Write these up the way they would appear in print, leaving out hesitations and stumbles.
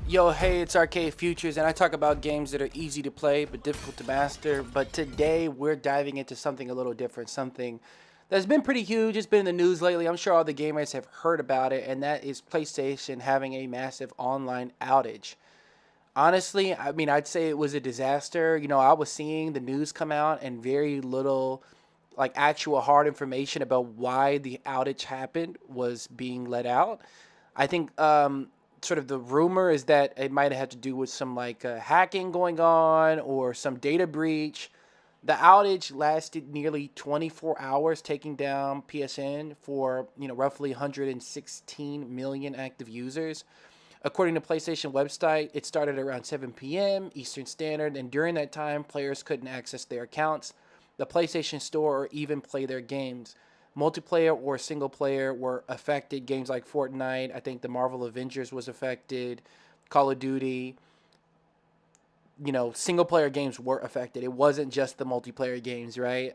Yo, hey, it's Arcade Futures, and I talk about games that are easy to play but difficult to master. But today we're diving into something a little different, something that's been pretty huge. It's been in the news lately. I'm sure all the gamers have heard about it, and that is PlayStation having a massive online outage. Honestly, I mean, I'd say it was a disaster. I was seeing the news come out and very little like actual hard information about why the outage happened was being let out. I think sort of the rumor is that it might have had to do with some like hacking going on or some data breach. The outage lasted nearly 24 hours, taking down PSN for roughly 116 million active users. According to PlayStation website, it started around 7 p.m. Eastern Standard, and during that time, players couldn't access their accounts, the PlayStation Store, or even play their games. Multiplayer or single player were affected. Games like Fortnite, I think the Marvel Avengers was affected, Call of Duty. Single player games were affected. It wasn't just the multiplayer games, right?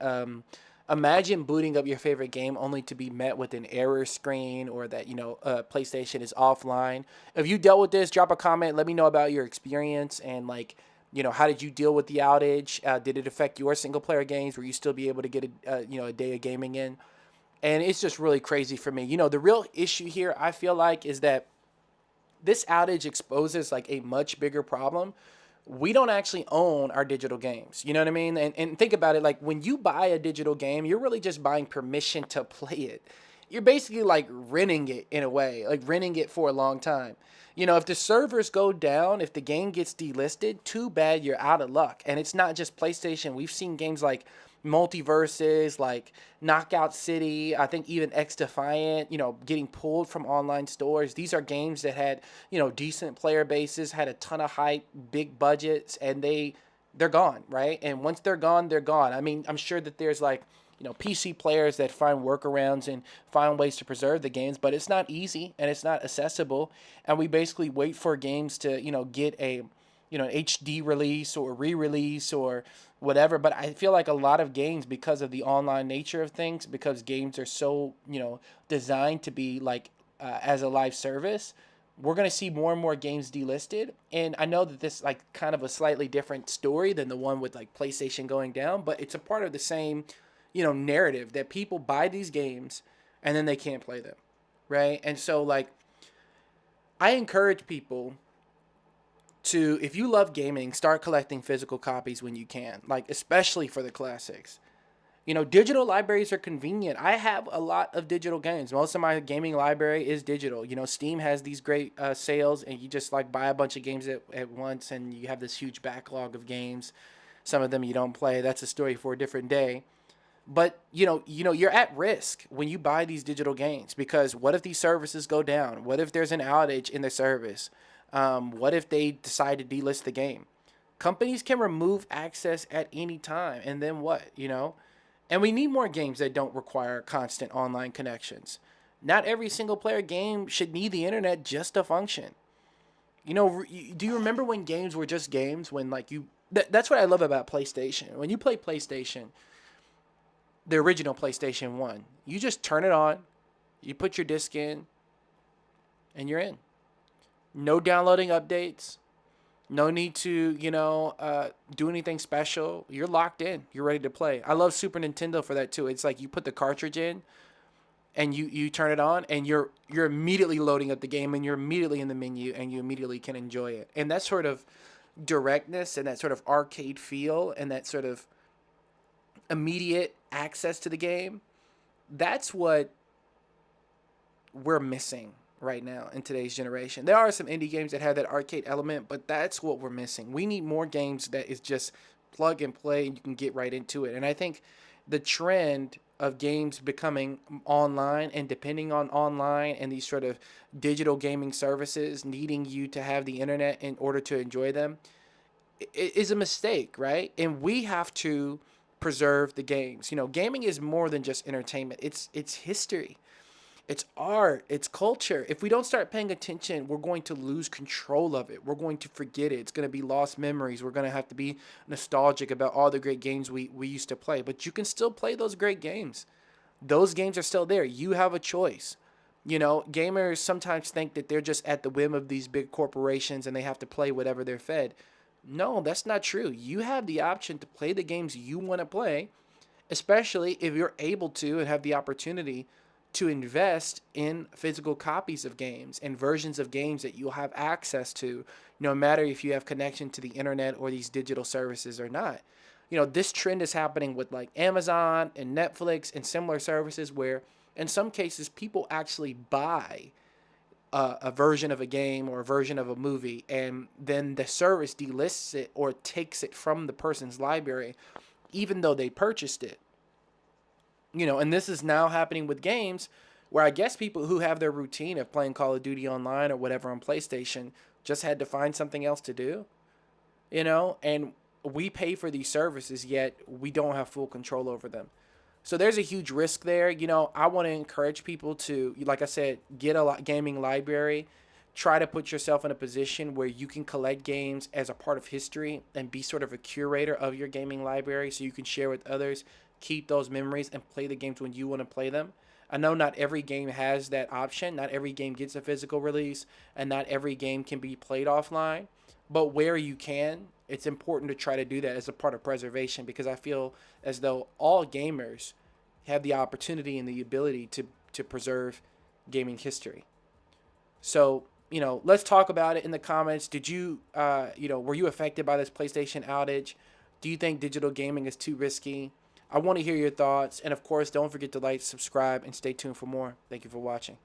Imagine booting up your favorite game only to be met with an error screen or that PlayStation is offline. If you dealt with this, drop a comment. Let me know about your experience and like how did you deal with the outage? Did it affect your single player games? Were you still be able to get a day of gaming in? And it's just really crazy for me. The real issue here I feel like is that this outage exposes like a much bigger problem. We don't actually own our digital games. You know what I mean? And think about it, like when you buy a digital game, you're really just buying permission to play it. You're basically like renting it in a way, like renting it for a long time. If the servers go down, if the game gets delisted, too bad, you're out of luck. And it's not just PlayStation. We've seen games like Multiverses, like Knockout City, I think even X Defiant, getting pulled from online stores. These are games that had, decent player bases, had a ton of hype, big budgets, and they're gone, right? And once they're gone, they're gone. I mean, I'm sure that there's like, PC players that find workarounds and find ways to preserve the games, but it's not easy and it's not accessible. And we basically wait for games to, get a HD release or re-release or whatever. But I feel like a lot of games, because of the online nature of things, because games are so designed to be like as a live service, we're going to see more and more games delisted. And I know that this like kind of a slightly different story than the one with like PlayStation going down, but it's a part of the same narrative that people buy these games and then they can't play them, right? And so like I encourage people to, if you love gaming, start collecting physical copies when you can, like especially for the classics. Digital libraries are convenient. I have a lot of digital games. Most of my gaming library is digital. Steam has these great sales, and you just like buy a bunch of games at once, and you have this huge backlog of games. Some of them you don't play. That's a story for a different day. But you're at risk when you buy these digital games, because what if these services go down? What if there's an outage in the service? What if they decide to delist the game? Companies can remove access at any time, and then what? And we need more games that don't require constant online connections. Not every single player game should need the internet just to function. Do you remember when games were just games? When like that's what I love about PlayStation. When you play PlayStation, the original PlayStation 1, you just turn it on, you put your disc in, and you're in. No downloading updates. No need to, do anything special. You're locked in. You're ready to play. I love Super Nintendo for that too. It's like you put the cartridge in and you turn it on and you're immediately loading up the game and you're immediately in the menu and you immediately can enjoy it. And that sort of directness and that sort of arcade feel and that sort of immediate access to the game, that's what we're missing right now in today's generation. There are some indie games that have that arcade element, but that's what we're missing. We need more games that is just plug and play and you can get right into it. And I think the trend of games becoming online and depending on online and these sort of digital gaming services needing you to have the internet in order to enjoy them is a mistake, right? And we have to preserve the games. Gaming is more than just entertainment. It's history. It's art, it's culture. If we don't start paying attention, we're going to lose control of it. We're going to forget it. It's going to be lost memories. We're going to have to be nostalgic about all the great games we used to play. But you can still play those great games. Those games are still there. You have a choice. Gamers sometimes think that they're just at the whim of these big corporations and they have to play whatever they're fed. No, that's not true. You have the option to play the games you want to play, especially if you're able to and have the opportunity to invest in physical copies of games and versions of games that you'll have access to, no matter if you have connection to the internet or these digital services or not. This trend is happening with like Amazon and Netflix and similar services where in some cases people actually buy a version of a game or a version of a movie, and then the service delists it or takes it from the person's library even though they purchased it. And this is now happening with games where I guess people who have their routine of playing Call of Duty online or whatever on PlayStation just had to find something else to do, and we pay for these services, yet we don't have full control over them. So there's a huge risk there. I want to encourage people to, like I said, get a gaming library. Try to put yourself in a position where you can collect games as a part of history and be sort of a curator of your gaming library so you can share with others, keep those memories, and play the games when you want to play them. I know not every game has that option. Not every game gets a physical release, and not every game can be played offline. But where you can, it's important to try to do that as a part of preservation, because I feel as though all gamers have the opportunity and the ability to preserve gaming history. So, let's talk about it in the comments. Did you, were you affected by this PlayStation outage? Do you think digital gaming is too risky? I want to hear your thoughts. And of course, don't forget to like, subscribe, and stay tuned for more. Thank you for watching.